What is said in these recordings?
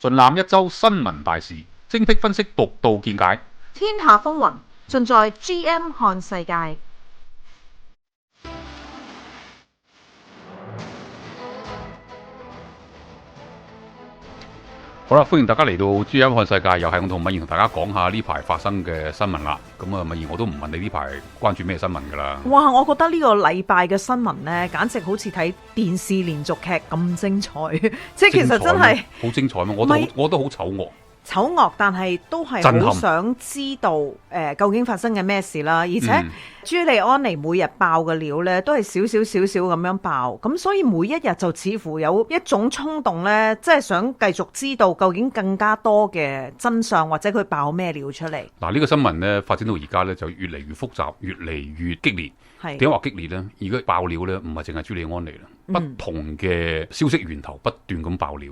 盡覽一周新聞大事，精闢分析，獨到見解。天下風雲盡在 GM 看世界。好啦，歡迎大家嚟到 GM 看世界，又係我同敏儀同大家講下呢排發生嘅新聞啦。咁啊，敏儀我都唔問你呢排關注咩新聞噶啦。哇，我覺得呢個禮拜嘅新聞呢，簡直好似睇電視連續劇咁精彩，即係其實真係好精彩嘛！我覺得好醜惡。醜惡，但係都係好想知道究竟發生緊咩事啦。而且朱利安尼每日爆嘅料呢，都係少少咁樣爆，咁所以每一日就似乎有一種衝動呢，即係想繼續知道究竟更加多嘅真相，或者佢爆咩料出嚟。嗱，呢個新聞呢發展到而家呢，就越嚟越複雜，越嚟越激烈。點解話激烈呢？而家爆料呢，唔係淨係朱利安尼啦，不同嘅消息源頭不斷咁爆料，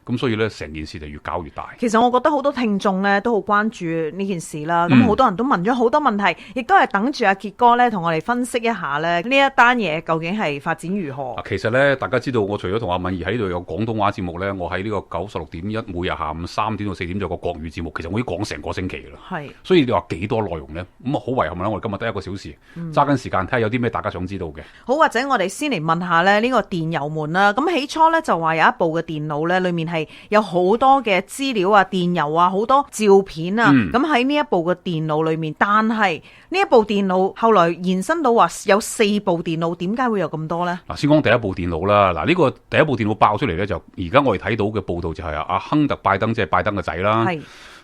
咁所以呢，成件事就越搞越大。其實我覺得好多聽眾呢都好關注呢件事啦，咁好多人都問咗好多問題，亦都係等住阿傑哥呢同我哋分析一下呢一單嘢究竟係發展如何。其實呢，大家知道我除咗同阿敏儀喺呢度有廣東話節目呢，我喺呢個96.1每日下午3點到4點就有個國語節目，其實我已經講成個星期啦。所以你話幾多內容呢？咁啊好遺憾啦，我哋今日得1個小時，揸緊時間睇下有啲咩大家想知道嘅。好，或者我哋先嚟問下呢個電郵門啦。咁起初呢，就話有一部嘅電腦呢，裡面係有好多嘅資料啊、電郵啊、好多照片啊。咁喺呢一部嘅電腦裡面，但係呢一部電腦後來延伸到話有4部電腦，點解會有咁多呢？嗱，先講第一部電腦啦。嗱，呢個第一部電腦爆出嚟呢，就而家我哋睇到嘅報道就係阿亨特拜登，即係拜登嘅仔啦，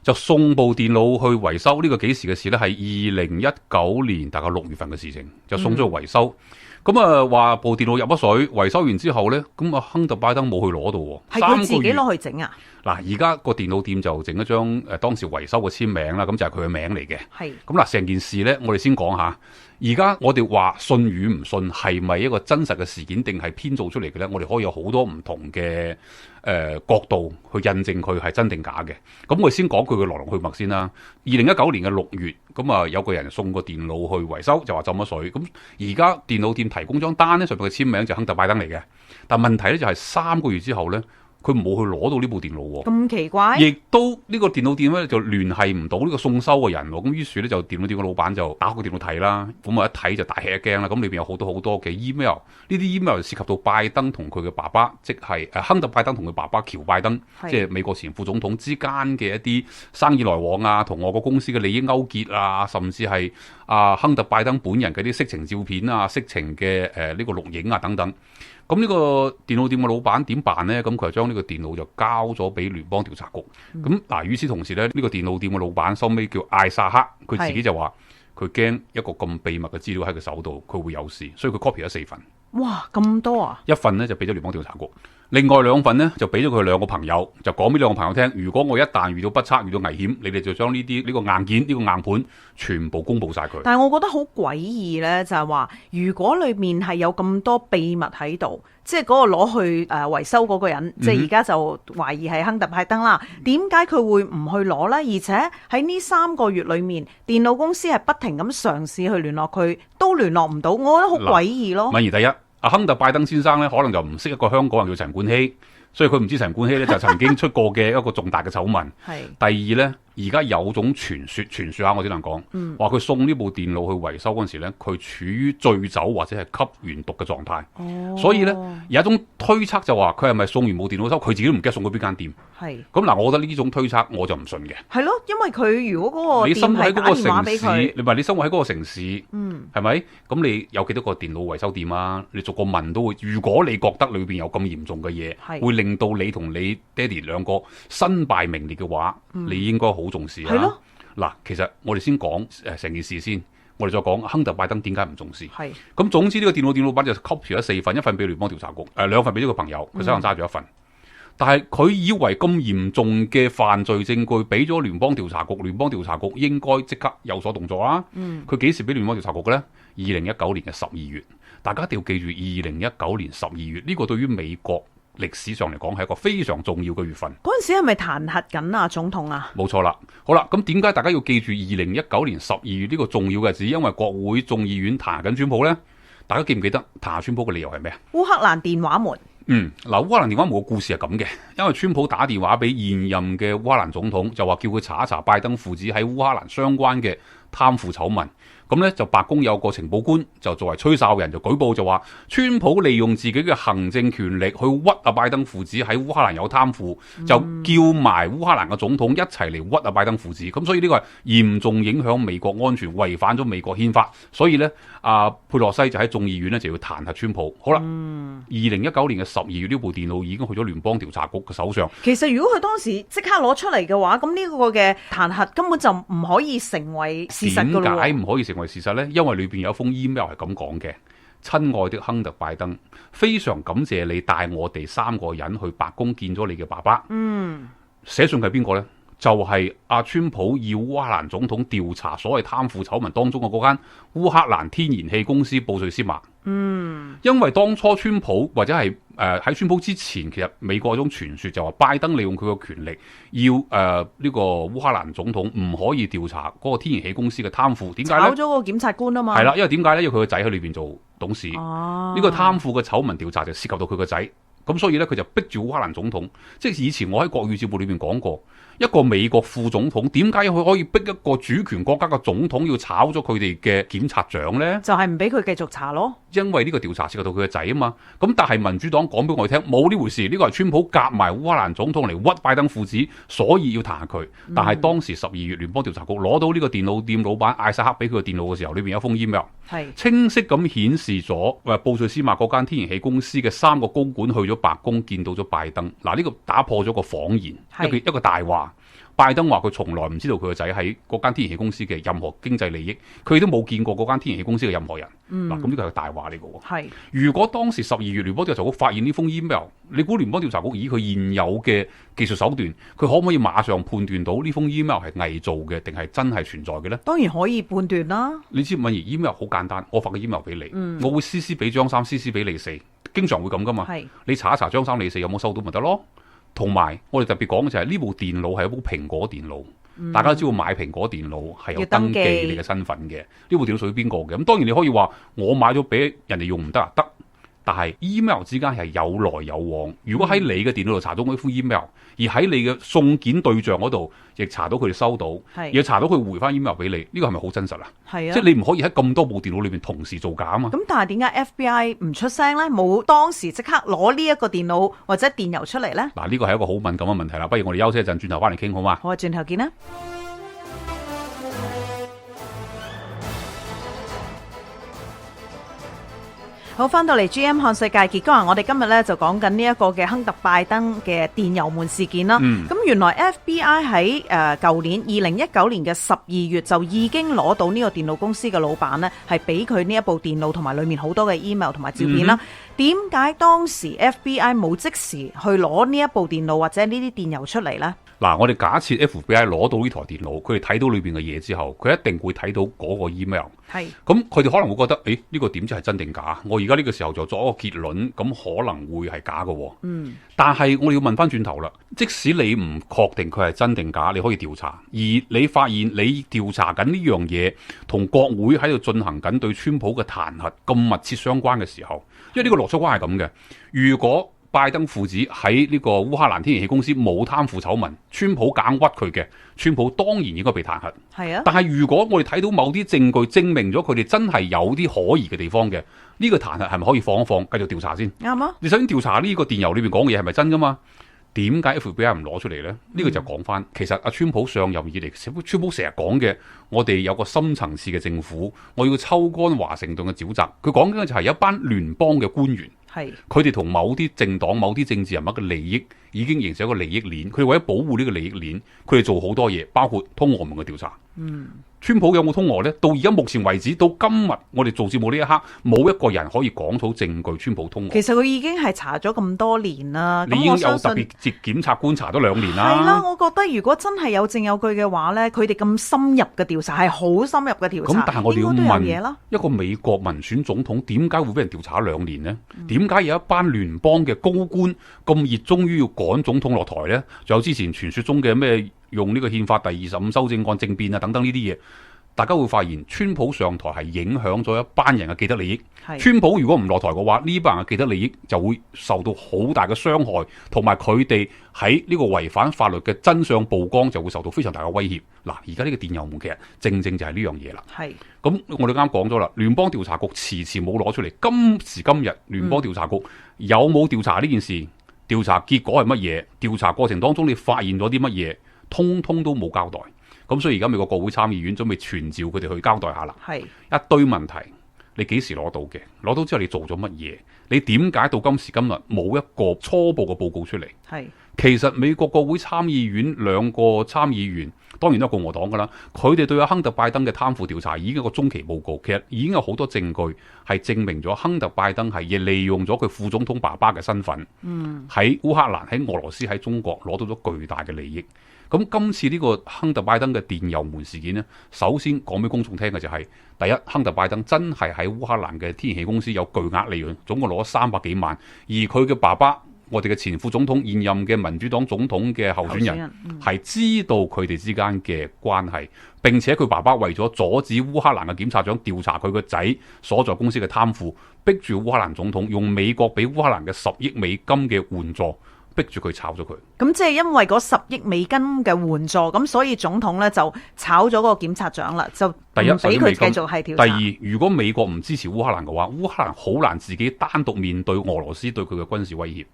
就送部電腦去維修。呢個幾時嘅事呢？係2019年大概6月份嘅事情，就送咗去維修。咁啊，話部電腦入咗水，維修完之後呢，咁啊，亨特拜登冇去攞到喎，係佢自己攞去整啊？嗱，而家個電腦店就整一張當時維修嘅簽名啦，咁就係佢嘅名嚟嘅。咁嗱，成件事呢，我哋先講下。而家我哋話信與唔信係咪一個真實嘅事件，定係編造出嚟嘅呢？我哋可以有好多唔同嘅角度去印證佢係真定假嘅。咁我哋先講佢嘅來龍去脈先啦。2019年嘅6月，咁啊有個人送個電腦去維修，就話浸咗水。咁而家電腦店提供張單呢，上面嘅簽名就亨特拜登嚟嘅。但問題呢，就係3個月之後呢，佢冇去攞到呢部電腦喎，咁奇怪。亦都呢個電腦店咧就聯繫唔到呢個送修嘅人喎，咁於是咧就電腦店嘅老闆就打開個電腦睇啦，咁啊一睇就大吃一驚啦，咁裏邊有好多嘅 email， 呢啲 email 涉及到拜登同佢嘅爸爸，即係亨特拜登同佢爸爸喬拜登，即係美國前副總統之間嘅一啲生意來往啊，同外國公司嘅利益勾結啊，甚至係亨特拜登本人嘅啲色情照片啊、色情嘅呢個錄影啊等等。咁呢個電腦店嘅老闆點辦呢？咁佢就將呢個電腦就交咗俾聯邦調查局。咁嗱，與此同時呢，呢個電腦店嘅老闆收尾叫艾薩克，佢自己就話佢驚一個咁秘密嘅資料喺佢手度，佢會有事，所以佢 copy 咗4份。哇，咁多啊！一份呢就俾咗聯邦調查局，另外2份呢就俾咗佢2個朋友，就講俾2個朋友聽，如果我一旦遇到不測、遇到危險，你哋就將呢個硬件、呢個硬盤全部公佈晒佢。但係我覺得好詭異呢，就係話如果裏面係有咁多秘密喺度，即係嗰個攞去維修嗰個人，即係而家就懷疑係亨特拜登啦。點解佢會唔去攞呢？而且喺呢3個月裏面，電腦公司係不停咁嘗試去聯絡佢，都聯絡唔到，我覺得好詭異咯。敏儀，第一，亨特拜登先生咧，可能就唔識一個香港人叫陳冠希，所以佢唔知陳冠希咧就曾經出過嘅一個重大嘅醜聞。第二咧，而家有種傳說下，我只能講，話佢送呢部電腦去維修嗰陣時咧，佢處於醉酒或者係吸完毒嘅狀態。所以咧有一種推測就話佢係咪送完部電腦收，佢自己都唔記得送去邊間店。咁嗱，我覺得呢種推測我就唔信嘅。係咯，因為佢如果嗰個店係打電話俾佢，你話你生活喺嗰個城市，係咪？咁你有幾多個電腦維修店啊？你逐個問都會。如果你覺得裏邊有咁嚴重嘅嘢，會令到你同你爹哋2個身敗名裂嘅話，你應該好重視啊！嗱，其實我哋先講成件事先，我哋再講亨特拜登點解唔重視。咁總之呢個電腦店老闆就 copy 咗4份，1份俾聯邦調查局，2份俾咗個朋友，佢手上揸住1份。但係佢以為咁嚴重嘅犯罪證據俾咗聯邦調查局，聯邦調查局應該即刻有所動作啦。佢幾時俾聯邦調查局嘅呢？2019年嘅12月，大家一定要記住2019年12月呢個對於美國歷史上嚟講係一個非常重要嘅月份。嗰陣時係咪彈劾緊啊總統啊？冇錯啦。好啦，咁點解大家要記住2019年12月呢個重要嘅日子？因為國會眾議院彈劾緊川普呢。大家記唔記得彈劾川普嘅理由係咩啊？烏克蘭電話門。烏克蘭電話門嘅故事係咁嘅，因為川普打電話俾現任嘅烏克蘭總統，就話叫佢查一查拜登父子喺烏克蘭相關嘅貪腐醜聞。咁呢，就白宮有個情報官就作為吹哨人就舉報，就話川普利用自己嘅行政權力去屈拜登父子喺烏克蘭有貪腐，就叫埋烏克蘭嘅總統一齊嚟屈拜登父子。咁所以呢個係嚴重影響美國安全，違反咗美國憲法。所以呢，佩洛西就喺眾議院呢就要彈劾川普。好啦，2019年嘅12月呢部電腦已經去咗聯邦調查局嘅手上。其實如果佢當時即刻攞出嚟嘅話，咁呢個嘅彈劾根本就唔可以成為事實㗎咯。點解唔可以成為事實呢？因為裏邊有一封 email 係咁講嘅：親愛的亨特拜登，非常感謝你帶我哋3個人去白宮見咗你嘅爸爸。寫信係邊個呢？就係川普要烏克蘭總統調查所謂貪腐醜聞當中嘅嗰間烏克蘭天然氣公司布瑞斯馬。因為當初川普或者係喺川普之前，其實美國有種傳說就話拜登利用佢嘅權力，要呢個烏克蘭總統唔可以調查嗰個天然氣公司嘅貪腐。點解呢？炒咗個檢察官啊嘛。係啦，因為點解呢？因為佢個仔喺裏邊做董事。呢個貪腐嘅醜聞調查就涉及到佢個仔，咁所以呢，佢就逼住烏克蘭總統。即係以前我喺國語節目裏邊講過，一個美國副總統點解佢可以逼一個主權國家嘅總統要炒咗佢哋嘅檢察長呢？就係唔俾佢繼續查咯。因為呢個調查涉及到佢嘅仔啊嘛。咁但係民主黨講俾我哋聽冇呢回事，呢個係川普夾埋烏克蘭總統嚟屈拜登父子，所以要彈劾佢。但係當時12月聯邦調查局攞到呢個電腦店老闆艾薩克俾佢嘅電腦嘅時候，裏邊有一封 email， 清晰咁顯示咗布瑞斯馬嗰間天然氣公司嘅3個高管去咗白宮見到咗拜登。嗱，呢個打破咗個謊言，一個大話。拜登話佢從來唔知道佢個仔喺嗰間天然氣公司嘅任何經濟利益，佢都冇見過嗰間天然氣公司嘅任何人。嗱，咁呢個係大話嚟嘅喎。如果當時12月聯邦調查局發現呢封 email， 你估聯邦調查局以佢現有嘅技術手段，佢可唔可以馬上判斷到呢封 email 係偽造嘅定係真係存在嘅呢？當然可以判斷啦。你知唔知 email 好簡單，我發個 email 俾你，我會 CC 俾張三 ，CC 俾李四，經常會咁噶嘛。你查一查張三李四有冇收到咪得咯。同埋我哋特別講嘅就係呢部電腦係一部蘋果電腦，大家知道買蘋果電腦係有登記你嘅身份嘅。呢部電腦屬於邊個嘅？咁當然你可以話我買咗俾人哋用唔得啊，得。但係 email 之間係有來有往。如果喺你嘅電腦度查到嗰封 email， 而喺你嘅送件對象嗰度亦查到佢哋收到，亦查到佢回翻 email 俾你，呢個係咪好真實啊？係啊，即係你唔可以喺咁多部電腦裏面同時造假啊嘛。咁但係點解 FBI 唔出聲呢？冇當時即刻攞呢一個電腦或者電郵出嚟呢？嗱，呢個係一個好敏感嘅問題啦。不如我哋休息一陣，轉頭翻嚟傾好嘛？好啊，轉頭見啦。好，翻到嚟 GM 看世界，傑哥啊，我哋今日咧就講緊呢一個嘅亨特拜登嘅電郵門事件啦。咁原來 FBI 喺舊年2019年嘅12月就已經攞到呢個電腦公司嘅老闆呢，係俾佢呢一部電腦同埋裡面好多嘅 email 同埋照片啦。點解當時 FBI 冇即時去攞呢一部電腦或者呢啲電郵出嚟呢？嗱，我哋假設 FBI 攞到呢台電腦，佢哋睇到裏邊嘅嘢之後，佢一定會睇到嗰個 email。係，咁佢哋可能會覺得，誒，呢個點知係真定假？我而家呢個時候就作一個結論，咁可能會係假嘅。但係我哋要問翻轉頭啦，即使你唔確定佢係真定假，你可以調查。而你發現你調查緊呢樣嘢同國會喺度進行緊對川普嘅彈劾咁密切相關嘅時候，因為呢個邏輯關係咁嘅，如果拜登父子喺呢個烏克蘭天然氣公司冇貪腐醜聞，川普硬屈佢嘅，川普當然應該被彈劾。係啊，但係如果我哋睇到某啲證據證明咗佢哋真係有啲可疑嘅地方嘅，呢個彈劾係咪可以放一放，繼續調查先？啱啊！你首先調查呢個電郵裏邊講嘅嘢係咪真噶嘛？點解 FBI 唔攞出嚟呢？呢個就講翻，其實阿川普上任以嚟，川普成日講嘅，我哋有個深層次嘅政府，我要抽乾華盛頓嘅沼澤。佢講緊嘅就係一班聯邦嘅官員。係，佢哋同某啲政黨、某啲政治人物嘅利益已經形成一個利益鏈，佢哋為咗保護呢個利益鏈，佢哋做好多嘢，包括通俄門嘅調查。川普有冇通俄呢？到而家目前為止，到今日我哋做節目呢一刻，冇一個人可以講到證據川普通俄。其實佢已經係查咗咁多年啦，你已經有特別接檢察官查咗2年啦。係啦，我覺得如果真係有證有據嘅話呢，佢哋咁深入嘅調查係好深入嘅調查。咁但係我哋要問一個美國民選總統點解會俾人調查2年呢？點解有一班聯邦嘅高官咁熱衷於要趕總統落台呢？仲有之前傳說中嘅咩用呢個憲法第25修正案政變啊等等呢啲嘢，大家會發現川普上台係影響咗一班人嘅既得利益。川普如果唔落台嘅話，呢班人嘅既得利益就會受到好大嘅傷害，同埋佢哋喺呢個違反法律嘅真相曝光就會受到非常大嘅威脅。嗱，而家呢個電郵門其實正正就係呢樣嘢啦。咁我哋啱講咗啦，聯邦調查局遲遲冇攞出嚟。今時今日聯邦調查局有冇調查呢件事？調查結果係乜嘢？調查過程當中你發現咗啲乜嘢？通通都冇交代。咁所以而家美國國會參議院準備傳召佢哋去交代下啦。一堆問題，你幾時攞到嘅？攞到之後你做咗乜嘢？你點解到今時今日冇一個初步嘅報告出嚟？其實美國國會參議院兩個參議員，當然都係共和黨噶啦，佢哋對阿亨特拜登嘅貪腐調查已經有個中期報告，其實已經有好多證據係證明咗亨特拜登係亦利用咗佢副總統爸爸嘅身份，喺烏克蘭、喺俄羅斯、喺中國攞到咗巨大嘅利益。咁今次呢個亨特拜登嘅電郵門事件呢，首先講俾公眾聽嘅就係，第一，亨特拜登真係喺烏克蘭嘅天然氣公司有巨額利潤，總共攞咗300幾萬，而佢嘅爸爸，我哋嘅前副總統、現任嘅民主黨總統嘅候選人係知道佢哋之間嘅關係，並且佢爸爸為咗阻止烏克蘭嘅檢察長調查佢個仔所在公司嘅貪腐，逼住烏克蘭總統用美國俾烏克蘭嘅10億美金嘅援助，逼住佢炒咗佢。咁即係因為嗰10億美金嘅援助，咁所以總統咧就炒咗嗰個檢察長啦，就唔俾佢繼續係調查。第二，如果美國唔支持烏克蘭嘅話，烏克蘭好難自己單獨面對俄羅斯對佢嘅軍事威脅。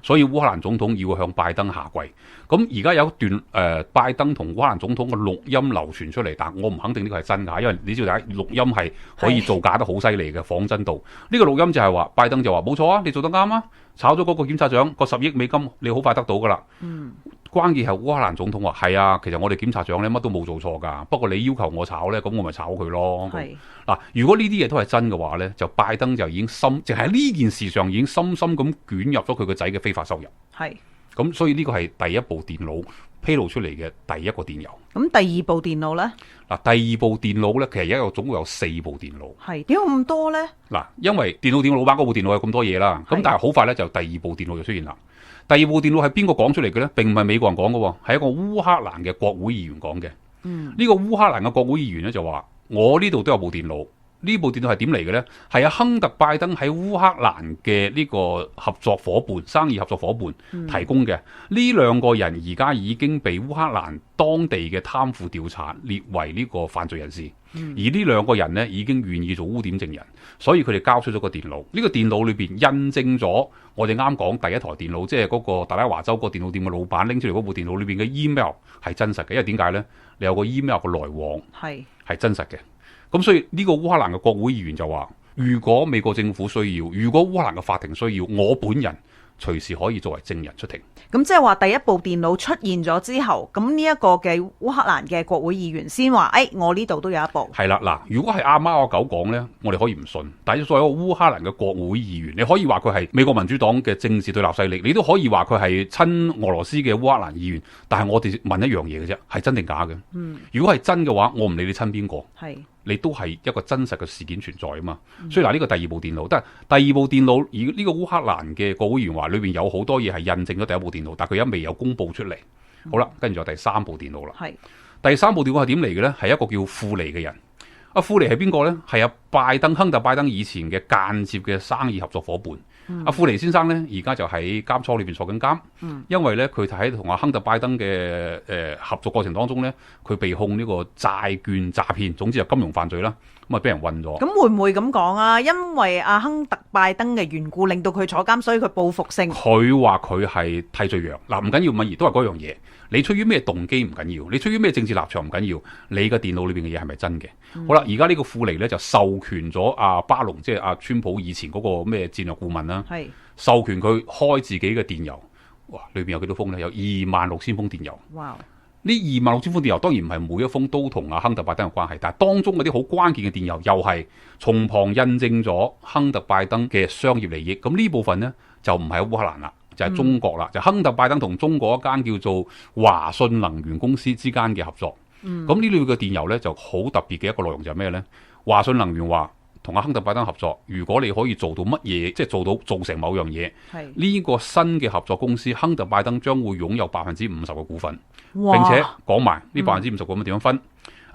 所以烏克蘭總統要向拜登下跪。咁而家有一段拜登同烏克蘭總統嘅錄音流傳出嚟，但我唔肯定呢個係真㗎，因為你知道大家錄音係可以造假得好犀利嘅，仿真度。呢個錄音就係話拜登就話冇錯啊，你做得啱啊，炒咗嗰個檢察長個10億美金，你好快得到㗎啦。關鍵係烏克蘭總統話係啊，其實我哋檢察長咧乜都冇做錯㗎，不過你要求我炒咧，咁我咪炒佢咯。嗱，如果呢啲嘢都係真嘅話咧，就拜登就已經淨係呢件事上已經深深咁捲入咗佢個仔嘅非法收入。咁所以呢個係第一部電腦披露出嚟嘅第一個電郵。咁第二部電腦咧？嗱，第二部電腦咧，其實而家總共有4部電腦。點解咁多咧？嗱，因為電腦老闆嗰部電腦有咁多嘢啦，咁但係好快咧就第二部電腦就出現啦。第二部電腦係邊個講出嚟嘅呢？並唔係美國人講嘅，係一個烏克蘭嘅國會議員講嘅。呢個烏克蘭嘅國會議員咧就話：我呢度都有部電腦。呢部電腦係點嚟嘅呢？係阿亨特拜登喺烏克蘭嘅呢個合作伙伴、生意合作伙伴提供嘅。呢兩個人而家已經被烏克蘭當地嘅貪腐調查列為呢個犯罪人士。而呢兩個人呢已經願意做污點證人，所以佢哋交出咗個電腦。呢個電腦裏邊印證咗我哋啱講第一台電腦，即係嗰個達拉華州個電腦店嘅老闆拎出嚟嗰部電腦裏邊嘅 email 係真實嘅。因為點解呢？你有個 email 嘅來往係真實嘅。咁所以呢個烏克蘭嘅國會議員就話：如果美國政府需要，如果烏克蘭嘅法庭需要，我本人隨時可以作為證人出庭。咁即係話第一部電腦出現咗之後，咁呢一個嘅烏克蘭嘅國會議員先話：我呢度都有一部。係啦，嗱，如果係阿貓阿狗講呢，我哋可以唔信。但係作為一個烏克蘭嘅國會議員，你可以話佢係美國民主黨嘅政治對立勢力，你都可以話佢係親俄羅斯嘅烏克蘭議員。但係我哋問一樣嘢嘅啫，係真定假嘅？如果係真嘅話，我唔理你親邊個。你都係一個真實嘅事件存在啊嘛，所以嗱，呢個第二部電腦，但係第二部電腦，而呢個烏克蘭嘅國會議員話裏邊有好多嘢係印證咗第一部電腦，但係佢而家未有公佈出嚟。好啦，跟住就第三部電腦啦。第三部電腦係點嚟嘅呢？係一個叫庫尼嘅人。阿庫尼係邊個呢？係阿亨特拜登以前嘅間接嘅生意合作伙伴。阿庫尼先生呢，而家就喺監倉裏邊坐緊監，因為呢，佢喺同阿亨特拜登嘅合作過程當中呢，佢被控呢個債券詐騙，總之係金融犯罪啦，咁啊俾人韞咗。咁會唔會咁講啊？因為阿亨特拜登嘅緣故，令到佢坐監，所以佢報復性。佢話佢係替罪羊。嗱，唔緊要，敏儀都係嗰樣嘢。你出於咩動機唔緊要，你出於咩政治立場唔緊要，你嘅電腦裏邊嘅嘢係咪真嘅？好啦，而家呢個庫尼呢，就授權咗阿巴龍，即係阿川普以前嗰個咩戰略顧問啦，授權佢開自己嘅電郵。哇，裏邊有幾多封呢？有26,000封電郵。哇！呢26,000封電郵當然唔係每一封都同阿亨特拜登有關係，但係當中嗰啲好關鍵嘅電郵又係從旁印證咗亨特拜登嘅商業利益。咁呢部分呢，就唔係烏克蘭啦。就係中國啦，就亨特拜登同中國一間叫做華信能源公司之間嘅合作。咁呢類嘅電郵呢，就好特別嘅一個內容就係咩呢？華信能源話同阿亨特拜登合作，如果你可以做到乜嘢，即係做成某樣嘢，呢個新嘅合作公司亨特拜登將會擁有50%嘅股份，並且講埋呢50%嘅股份點樣分。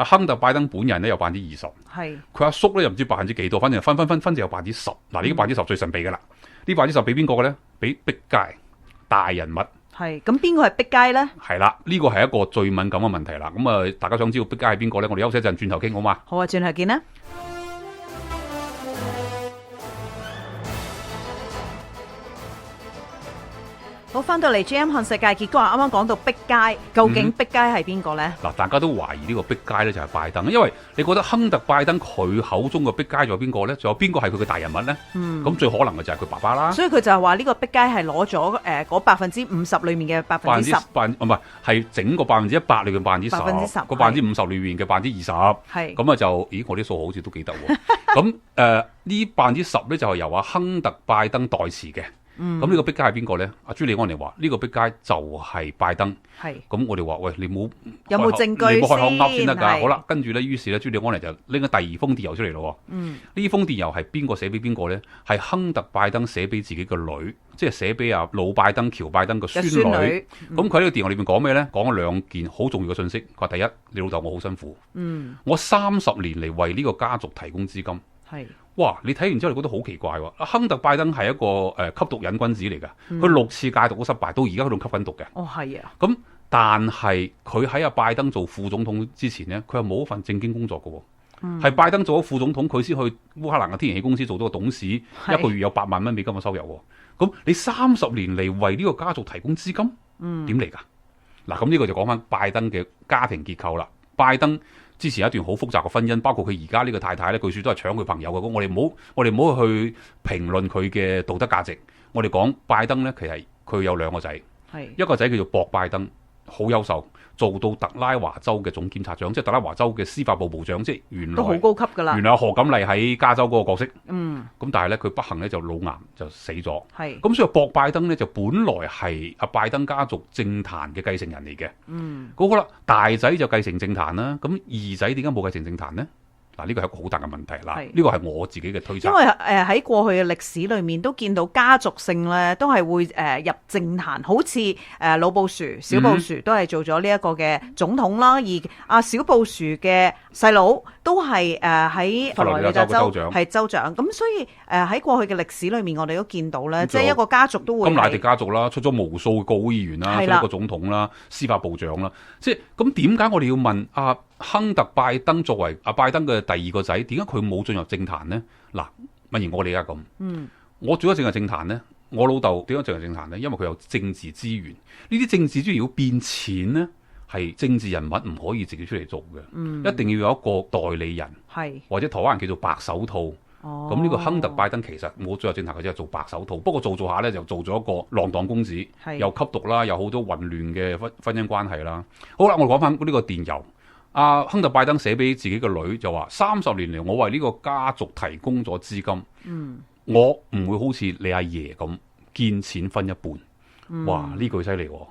阿亨特拜登本人咧有20%，係佢阿叔咧又唔知幾多，反正分就有10%。嗱，呢啲10%最神秘噶啦，呢10%俾邊個嘅咧？俾碧街大人物。係，咁邊個係碧街咧？係啦，呢個係一個最敏感嘅問題啦。咁啊，大家想知道碧街係邊個咧？我哋休息一陣，轉頭傾好嘛？好啊，轉頭見啦。好，翻到嚟 GM 看世界，結果啱啱講到碧街，究竟碧街係邊個呢？嗱，大家都懷疑呢個碧街咧就係拜登，因為你覺得亨特拜登佢口中嘅碧街仲有邊個呢？仲有邊個係佢嘅大人物呢？咁最可能嘅就係佢爸爸啦。所以佢就係話呢個碧街係攞咗嗰50%裏面嘅10%，唔係係整個100%裏面10%，個50%裏面嘅20%。係咁啊就，咦？我啲數好似都記得喎。咁呢10%咧就係由阿亨特拜登代持嘅。咁呢個碧街係邊個咧？阿朱利安尼話呢個碧街就係拜登。係咁我哋話喂，你冇有冇證據你冇開口噏先得㗎。好啦，跟住咧，於是咧，朱利安尼就拎咗第二封電郵出嚟咯。呢封電郵係邊個寫俾邊個咧？係亨特拜登寫俾自己個女，即係寫俾阿老拜登喬拜登個孫女。咁佢喺呢個電郵裏邊講咩咧？講咗2件好重要嘅信息。佢話第一，你老豆我好辛苦，我30年嚟為呢個家族提供資金。係。哇！你睇完之後，你覺得好奇怪喎。阿亨特拜登係一個吸毒癮君子嚟㗎，佢6次戒毒都失敗，到而家佢仲吸緊毒嘅。哦，係啊。咁但係佢喺阿拜登做副總統之前呢，佢係冇一份正經工作㗎喎。係拜登做咗副總統，佢先去烏克蘭嘅天然氣公司做到個董事，一個月有8萬蚊美金嘅收入喎。咁你30年嚟為呢個家族提供資金，點嚟㗎？嗱，咁呢個就講翻拜登嘅家庭結構啦。拜登之前有一段好複雜嘅婚姻，包括佢而家呢個太太咧，據說都係搶佢朋友嘅。咁我哋唔好去評論佢嘅道德價值。我哋講拜登咧，其實佢有2個仔，一個仔叫做博拜登，好優秀，做到特拉華州嘅總檢察長，即係特拉華州嘅司法部部長，即係原來都好高級㗎啦。原來有何錦麗喺加州嗰個角色。咁但係咧，佢不幸咧就腦癌就死咗。咁所以博拜登咧就本來係阿拜登家族政壇嘅繼承人嚟嘅。好啦，大仔就繼承政壇啦。咁二仔點解冇繼承政壇呢？嗱，呢個係一個好大嘅問題啦。呢個係我自己嘅推測。因為喺過去嘅歷史裏面都見到家族性咧，都係會入政壇，好似老布殊、小布殊都係做咗呢一個嘅總統啦。而阿小布殊嘅細佬都係喺佛羅里達州係州長。咁所以喺過去嘅歷史裏面，我哋都見到咧，即係一個家族都會甘迺迪家族啦，出咗無數個國會議員啦，出咗個總統啦，司法部長啦。即係咁點解我哋要問阿亨特拜登作為阿拜登嘅第2個仔，點解佢冇進入政壇呢？嗱，問完我哋而家咁，我做咗進入政壇呢？我老豆點解進入政壇呢？因為佢有政治資源，呢啲政治資源要變錢呢，係政治人物唔可以自己出嚟做嘅，一定要有一個代理人，或者台灣人叫做白手套。咁呢個亨特拜登其實冇進入政壇，佢只係做白手套，不過做下呢，就做咗一個浪蕩公子，又吸毒啦，有好多混亂嘅婚姻關係啦。好啦，我講翻呢個電郵。阿亨特拜登寫俾自己個女就話：30年嚟，我為呢個家族提供咗資金，我唔會好似你阿爺咁見錢分一半。哇！呢句犀利喎，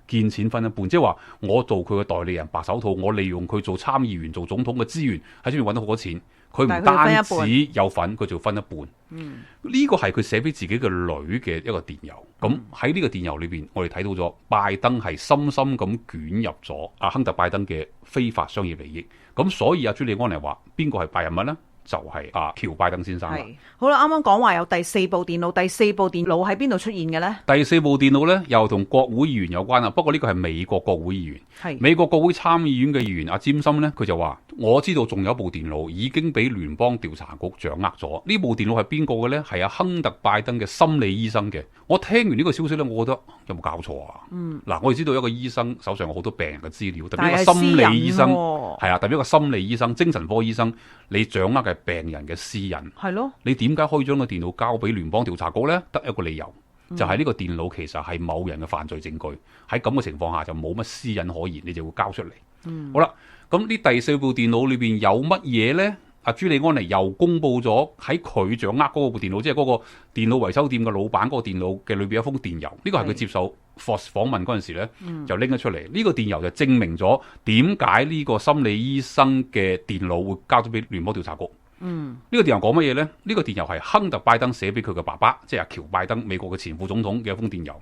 見錢分一半，即係話我做佢嘅代理人白手套，我利用佢做參議員、做總統嘅資源喺出面揾到好多錢。佢唔單止有份，佢仲要分一半。呢個係佢寫俾自己嘅女嘅一個電郵。咁喺呢個電郵裏邊，我哋睇到咗拜登係深深咁捲入咗阿亨特拜登嘅非法商業利益。咁所以阿朱利安尼話邊個係拜人物呢？就係阿喬拜登先生啦。好啦，啱啱講話有第4部電腦，第4部電腦喺邊度出現嘅呢？第4部電腦呢，又同國會議員有關啦。不過呢個係美國國會議員，美國國會參議院嘅議員阿詹森呢，佢就話：我知道仲有一部電腦已經俾聯邦調查局掌握咗。呢部電腦係邊個嘅呢？係阿亨特拜登嘅心理醫生嘅。我聽完呢個消息呢，我覺得有冇搞錯啊？嗱，我哋知道一個醫生手上有好多病人嘅資料，特別一個心理醫生係啊，特別一個心理醫生、精神科醫生，你掌握嘅病人嘅私隱係咯，你點解可以將個電腦交俾聯邦調查局呢？得一個理由，就係呢個電腦其實係某人嘅犯罪證據。喺咁嘅情況下就冇乜私隱可言，你就會交出嚟。好啦，咁呢第4部電腦裏邊有乜嘢呢？阿朱利安尼又公布咗喺佢掌握嗰部電腦，即係嗰個電腦維修店嘅老闆嗰個電腦嘅裏邊有一封電郵。呢個係佢接受 Fox 訪問嗰陣時咧，就拎咗出嚟。呢個電郵就證明咗點解呢個心理醫生嘅電腦會交咗俾聯邦調查局。呢個電郵講乜嘢呢？呢個電郵係亨特拜登寫俾佢嘅爸爸，即係阿喬拜登，美國嘅前副總統嘅一封電郵。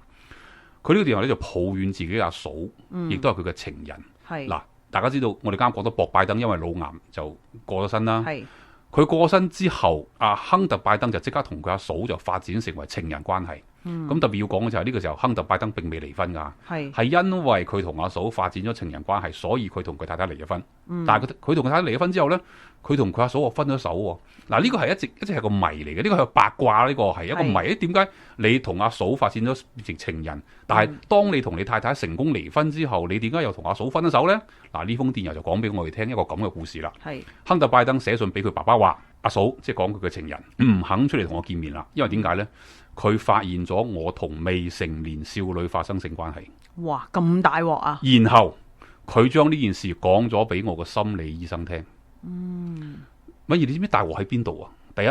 佢呢個電郵咧就抱怨自己阿嫂，亦都係佢嘅情人。嗱，大家知道我哋啱啱講到博拜登因為腦癌就過咗身啦。係佢過身之後，亨特拜登就即刻同佢阿嫂就發展成為情人關係。咁特別要講嘅就係呢個時候，亨特拜登並未離婚㗎，係因為佢同阿嫂發展咗情人關係，所以佢同佢太太離咗婚。但係佢同佢太太離咗婚之後呢，佢同佢阿嫂分咗手喎。嗱，呢個係一直係個謎嚟嘅，呢個係八卦，呢個係一個謎。點解你同阿嫂發展咗變成情人，但係當你同你太太成功離婚之後，你點解又同阿嫂分咗手呢？嗱，呢封電郵就講俾我哋聽一個咁嘅故事啦。亨特拜登寫信俾佢爸爸話：阿嫂，即係講佢嘅情人唔肯出嚟同我見面啦，因為點解呢？佢發現咗我同未成年少女發生性關係。哇，咁大鑊啊！然後佢將呢件事講咗俾我個心理醫生聽。敏儀，你知唔知大鑊喺邊度啊？第一，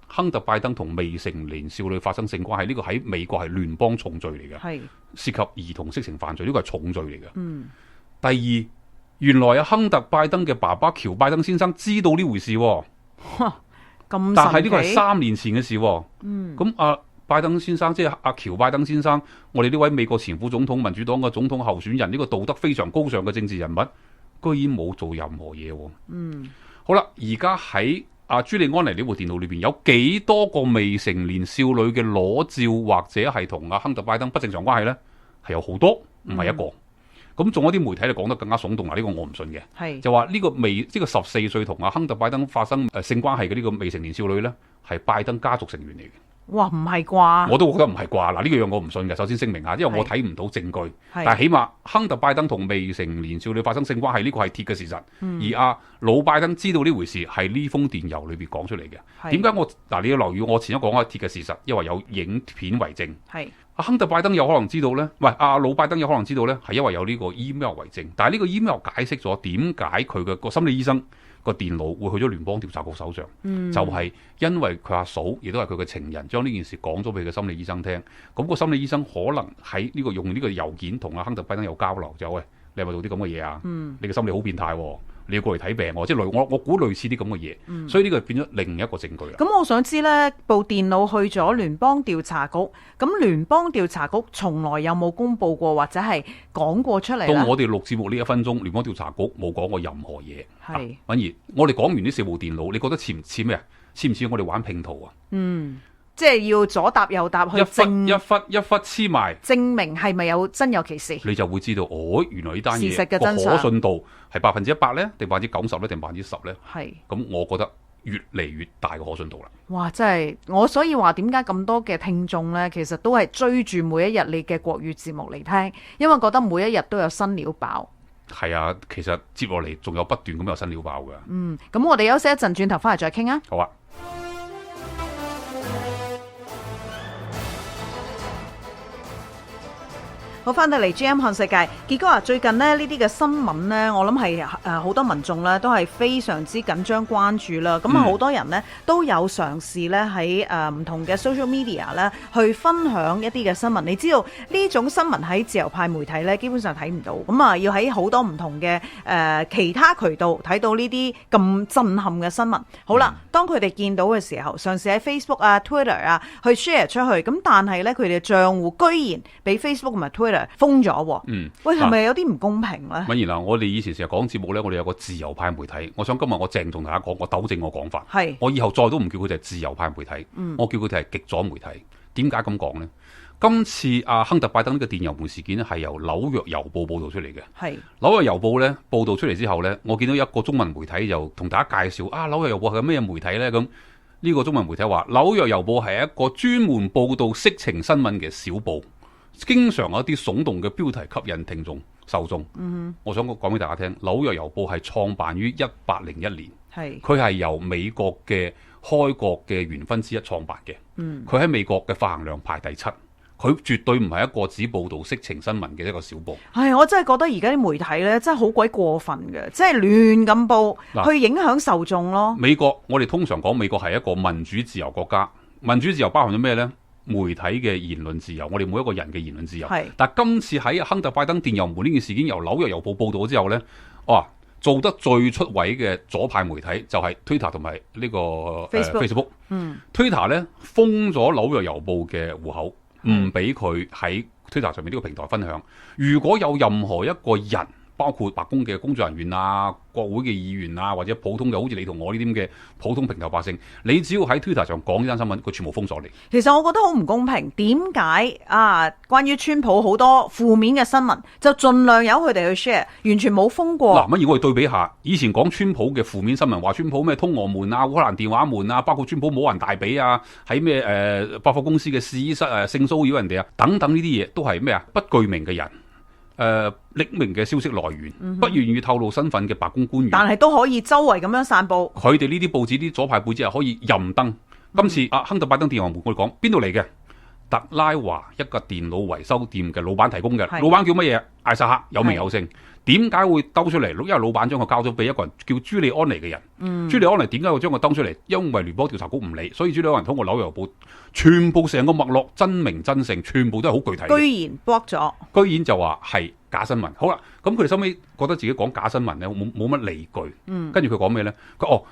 亨特拜登同未成年少女發生性關係，呢個喺美國係聯邦重罪嚟嘅，涉及兒童色情犯罪，呢個係重罪嚟嘅。第二，原來亨特拜登嘅爸爸喬拜登先生知道呢回事。但係呢個係3年前嘅事。咁拜登先生，即係阿喬拜登先生，我哋呢位美國前副總統、民主黨嘅總統候選人，呢個道德非常高尚嘅政治人物，居然冇做任何嘢。好啦，而家喺朱利安尼呢部電腦裏邊有幾多個未成年少女嘅裸照，或者係同亨特拜登不正常關係呢？係有好多，唔係一個。咁仲有啲媒體就講得更加聳動啦，呢個我唔信嘅，就話呢個14歲同亨特拜登發生性關係嘅呢個未成年少女呢，係拜登家族成員嚟嘅。哇，唔係啩？我都覺得唔係啩。嗱，呢個樣我唔信嘅。首先聲明下，因為我睇唔到證據。但係起碼亨特拜登同未成年少女發生性關係，呢個係鐵嘅事實。而老拜登知道呢回事係呢封電郵裏邊講出嚟嘅。點解你要留意我前一講嘅鐵嘅事實，因為有影片為證。亨特拜登有可能知道呢？喂，老拜登有可能知道呢？係因為有呢個 email 為證。但係呢個 email 解釋咗點解佢嘅個心理醫生個電腦會去咗聯邦調查局手上，就係因為佢阿嫂亦都係佢嘅情人，將呢件事講咗俾佢心理醫生聽。咁個心理醫生可能喺呢個用呢個郵件同亨特拜登有交流，就喂，你係咪做啲咁嘅嘢啊？你嘅心理好變態喎，你要過嚟睇病喎，即係我估類似啲咁嘅嘢。所以呢個變咗另一個證據啦。咁我想知呢部電腦去咗聯邦調查局，咁聯邦調查局從來有冇公佈過或者係講過出嚟？到我哋錄節目呢1分鐘，聯邦調查局冇講過任何嘢。敏儀，我哋講完呢4部電腦，你覺得似唔似咩啊？似唔似我哋玩拼圖啊？即係要左搭右搭去一忽黐埋，證明係咪有真有其事？你就會知道，原來呢單嘢事實嘅真相可信度係100%呢，定90%呢，定10%呢？係。咁我覺得越嚟越大嘅可信度啦。哇！真係我所以話點解咁多嘅聽眾呢，其實都係追住每一日你嘅國語節目嚟聽，因為覺得每一日都有新料爆。係啊，其實接落嚟仲有不斷咁有新料爆㗎。咁我哋休息一陣，轉頭翻嚟再傾啊。好啊。好，翻到嚟 GM 看世界，結果最近呢啲嘅新聞呢，我諗係好多民眾呢都係非常之緊張關注啦。咁好多人呢都有嘗試呢喺唔同嘅 social media 呢去分享一啲嘅新聞。你知道呢種新聞喺自由派媒體呢基本上睇唔到，咁要喺好多唔同嘅其他渠道睇到呢啲咁震撼嘅新聞。好啦，當佢哋見到嘅時候，嘗試喺 Facebook 啊、Twitter 去 share 出去，咁但係呢，佢哋嘅帳戶居然俾 Facebook 同埋 Twitter封咗喎。喂，係咪有啲唔公平咧？敏儀，我哋以前成日講節目咧，我哋有個自由派媒體。我想今日我鄭重同大家講，我糾正我講法。我以後再都唔叫佢哋係自由派媒體，我叫佢哋係極左媒體。點解咁講呢？今次亨特拜登呢個電郵門事件咧，係由紐約郵報報導出嚟嘅。紐約郵報咧報導出嚟之後咧，我見到一個中文媒體就同大家介紹紐約郵報係咩媒體咧？咁呢個中文媒體話紐約郵報係一個專門報導色情新聞嘅小報。經常有一啲聳動嘅標題吸引聽眾受眾。我想講俾大家聽，紐約郵報係創辦於1801年，佢係由美國嘅開國嘅元勳之一創辦嘅。佢喺美國嘅發行量排第7，佢絕對唔係一個只報導色情新聞嘅一個小報。我真係覺得而家啲媒體呢真係好鬼過分嘅，即係亂咁報，去影響受眾咯。美國，我哋通常講美國係一個民主自由國家，民主自由包含咗咩呢？媒體嘅言論自由，我哋每一個人嘅言論自由。但今次喺亨特拜登電郵門呢件事件由紐約郵報報導之後呢，做得最出位嘅左派媒體就係 Twitter 同埋呢個 Facebook。Twitter 呢封咗紐約郵報嘅戶口，唔俾佢喺 Twitter 上面呢個平台分享。如果有任何一個人包括白宮嘅工作人員啊、國會嘅議員啊，或者普通嘅好似你同我呢啲咁嘅普通平頭百姓，你只要喺 Twitter 上講呢單新聞，佢全部封鎖你。其實我覺得好唔公平，點解啊？關於川普好多負面嘅新聞，就盡量由佢哋去 share， 完全冇封過。嗱，乜而我哋對比下，以前講川普嘅負面新聞，話川普咩通俄門啊、烏克蘭電話門啊，包括川普冇人大髀啊，喺咩百貨公司嘅試衣室性騷擾人哋啊，等等呢啲嘢都係咩啊？不具名嘅人。匿名嘅消息來源，不願意透露身份嘅白宮官員，但係都可以周圍咁樣散佈。佢哋呢啲報紙啲左派報紙係可以任登。今次亨特拜登電話門，我哋講邊度嚟嘅？特拉華一個電腦維修店嘅老闆提供嘅，老闆叫乜嘢？艾薩克，有名有姓。點解會兜出嚟？因為老闆將佢交咗俾一個人叫朱利安尼嘅人。朱利安尼點解會將佢兜出嚟？因為聯邦調查局唔理，所以朱利安尼通過紐約郵報，全部成個脈絡真名真姓，全部都係好具體。居然 block 咗，居然就話係假新聞。好啦，咁佢哋收尾覺得自己講假新聞咧，冇乜理據。跟住佢講咩咧？佢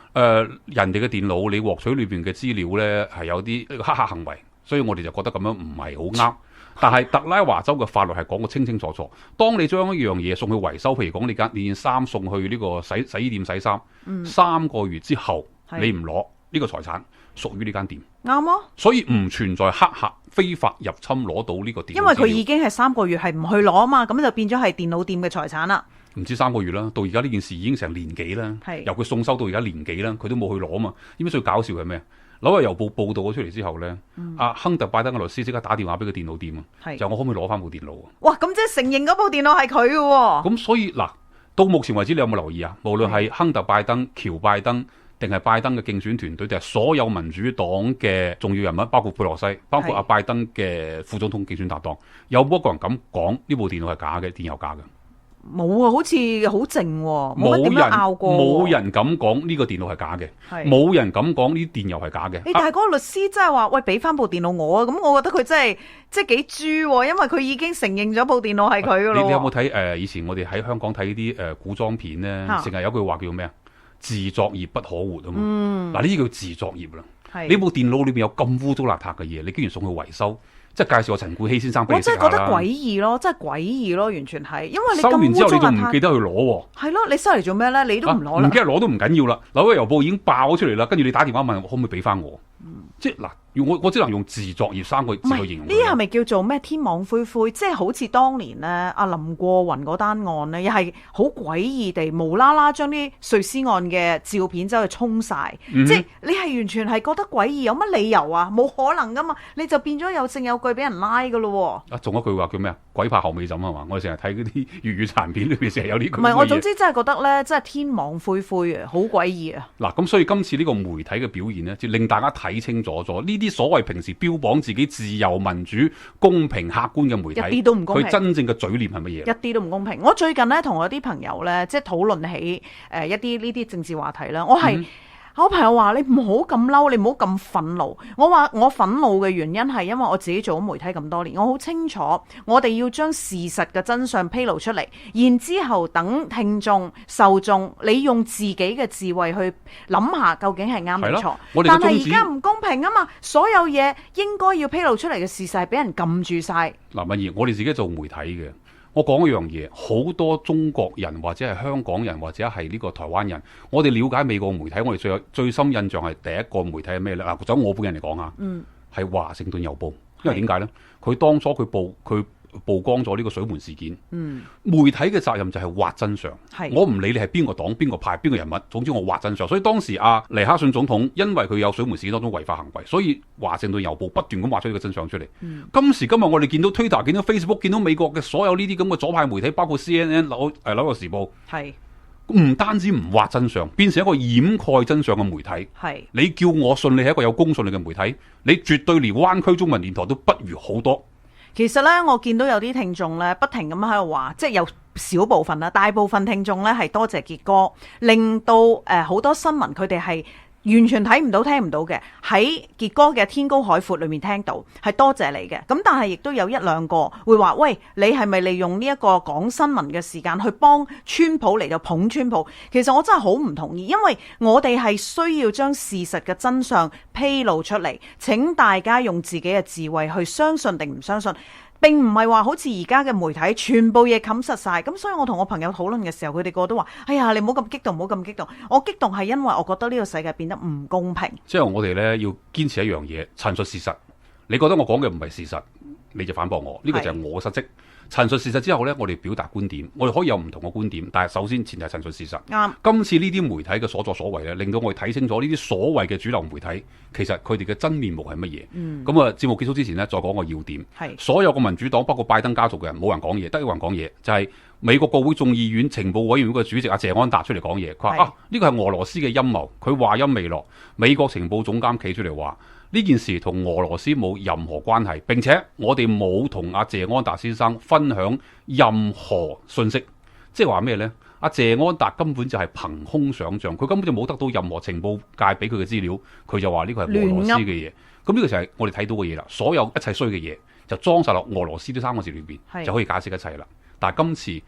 人哋嘅電腦你獲取裏邊嘅資料咧係有啲黑客行為，所以我哋就覺得咁樣唔係好啱。但係特拉華州嘅法律係講個清清楚楚，當你將一樣嘢送去維修，譬如講你件衫送去呢個洗衣店洗衫，3個月之後你唔攞呢個財產屬於呢間店，啱啊！所以唔存在黑客非法入侵攞到呢個電腦資料，因為佢已經係3個月係唔去攞啊嘛，咁就變咗係電腦店嘅財產啦。唔知3個月啦，到而家呢件事已經成年幾啦，由佢送收到而家年幾啦，佢都冇去攞啊嘛。點解最搞笑係咩？紐約郵報報道咗出嚟之後咧，阿亨特拜登嘅律師即刻打電話俾個電腦店啊，就我可唔可以攞翻部電腦啊？哇！咁即係承認嗰部電腦係佢嘅喎。咁所以嗱，到目前為止你有冇留意啊？無論係亨特拜登、喬拜登，定係拜登嘅競選團隊，定係所有民主黨嘅重要人物，包括佩洛西，包括阿拜登嘅副總統競選搭檔，有冇一個人敢講呢部電腦係假嘅，電郵假嘅？冇啊，好似好靜喎，冇乜點樣拗過。冇人敢講呢個電腦係假嘅，冇人敢講呢啲電郵係假嘅。但係嗰個律師真係話：喂，俾翻部電腦我啊！咁我覺得佢真係即係幾豬喎，因為佢已經承認咗部電腦係佢噶咯。你有冇睇以前我哋喺香港睇啲古裝片咧，成日有句話叫咩啊？自作孽不可活啊嘛。嗱，呢啲叫自作孽啦。你部電腦裏邊有咁污糟邋遢嘅嘢，你竟然送去維修？即係介紹我陳冠希先生俾你識下啦。我真係覺得詭異咯，真係詭異咯，完全係，因為你咁污糟邋遢。收完之後你仲唔記得去攞喎？係咯，你收嚟做咩咧？你都唔攞啦。唔記得攞都唔緊要啦。紐約郵報已經爆咗出嚟啦，跟住你打電話問我可唔可以俾翻我？即係嗱，我只能用自作孽3個字去形容。呢啲係咪叫做咩天網恢恢？即係好似當年咧阿林過雲嗰單案咧，又係好詭異地無啦啦將啲碎屍案嘅照片走去沖晒。即係你係完全係覺得詭異，有乜理由啊？冇可能噶嘛，你就變咗有證有據俾人拉噶咯。仲有一句話叫咩啊？鬼拍後尾枕係嘛？我哋成日睇嗰啲粵語殘片裏邊成日有呢句。唔係，我總之真係覺得咧，真係天網恢恢啊，好詭異啊！嗱，咁所以今次呢個媒體嘅表現咧，就令大家睇清楚咗呢啲所謂平時標榜自己自由民主、公平客觀嘅媒體，一啲都唔公平。佢真正嘅嘴臉係乜嘢？一啲都唔公平。我最近咧同我啲朋友咧，即係討論起一啲呢啲政治話題啦，我朋友話：你唔好咁嬲，你唔好咁憤怒。我話我憤怒嘅原因係因為我自己做咗媒體咁多年，我好清楚我哋要將事實嘅真相披露出嚟，然之後等聽眾、受眾，你用自己嘅智慧去諗下究竟係啱定錯。但係而家唔公平啊嘛，所有嘢應該要披露出嚟嘅事實係俾人撳住晒。嗱，敏儀，我哋自己做媒體嘅。我講一樣嘢，好多中國人或者係香港人或者係呢個台灣人，我哋了解美國媒體，我哋最深印象係第一個媒體係咩呢？嗱，就我本人嚟講下，係華盛頓郵報，因為點解呢？佢當初佢曝光咗呢個水門事件，媒體嘅責任就係挖真相。我唔理你係邊個黨、邊個派、邊個人物，總之我挖真相。所以當時尼克遜總統因為佢有水門事件當中違法行為，所以華盛頓郵報不斷咁挖出呢個真相出嚟。今時今日我哋見到 Twitter、見到 Facebook、見到美國嘅所有呢啲咁嘅左派媒體，包括 CNN、紐約時報，唔單止唔挖真相，變成一個掩蓋真相嘅媒體。你叫我信你係一個有公信力嘅媒體，你絕對連灣區中文電台都不如好多。其實咧，我見到有啲聽眾咧，不停咁喺度話，即係有少部分啦，大部分聽眾咧係多謝傑哥，令到好多新聞佢哋係完全睇唔到、聽唔到嘅，喺傑哥嘅天高海闊裏面聽到，係多謝你嘅。咁但係亦都有一兩個會話：喂，你係咪利用呢一個講新聞嘅時間去幫川普嚟到捧川普？其實我真係好唔同意，因為我哋係需要將事實嘅真相披露出嚟。請大家用自己嘅智慧去相信定唔相信。並唔係話好似而家嘅媒體全部嘢冚實晒。咁所以我同我朋友討論嘅時候，佢哋個都話：哎呀，你唔好咁激動，唔好咁激動。我激動係因為我覺得呢個世界變得唔公平。即係我哋呢要堅持一樣嘢，陳述事實。你覺得我講嘅唔係事實，你就反駁我，呢個就係我嘅失職。陳述事實之後呢，我哋表達觀點，我哋可以有唔同嘅觀點，但係首先前提係陳述事實。啱。今次呢啲媒體嘅所作所為呢，令到我哋睇清楚呢啲所謂嘅主流媒體，其實佢哋嘅真面目係乜嘢。咁啊，節目結束之前呢，再講個要點。所有嘅民主黨，包括拜登家族嘅人，冇人講嘢，得一個人講嘢，就係美國國會眾議院情報委員會嘅主席阿謝安達出嚟講嘢，佢話呢個係俄羅斯嘅陰謀，佢話音未落。美國情報總監企出嚟話，呢件事同俄羅斯冇任何關係，並且我哋冇同阿謝安達先生分享任何信息。即係話咩呢？阿謝安達根本就係憑空想像，佢根本就冇得到任何情報界俾佢嘅資料，佢就話呢個係俄羅斯嘅嘢。咁呢個就係我哋睇到嘅嘢啦。所有一切衰嘅嘢就裝晒落俄羅斯呢3個字裏邊，就可以解釋一切啦。但係今次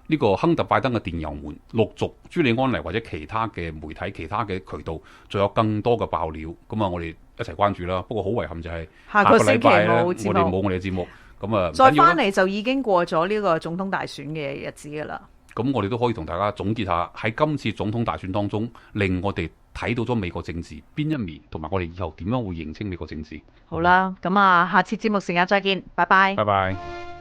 呢個亨特拜登嘅電郵門陸續朱利安尼或者其他嘅媒體、其他嘅渠道，仲有更多嘅爆料。咁啊，我哋一齊關注啦。不過好遺憾就係下個禮拜咧，我哋冇我哋嘅節目。咁啊，再翻嚟就已經過咗呢個總統大選嘅日子㗎啦。咁我哋都可以同大家總結下喺今次總統大選當中，令我哋睇到咗美國政治邊一面，同埋我哋以後點樣會認清美國政治。好啦，咁啊，下次節目時間再見，拜拜。拜拜。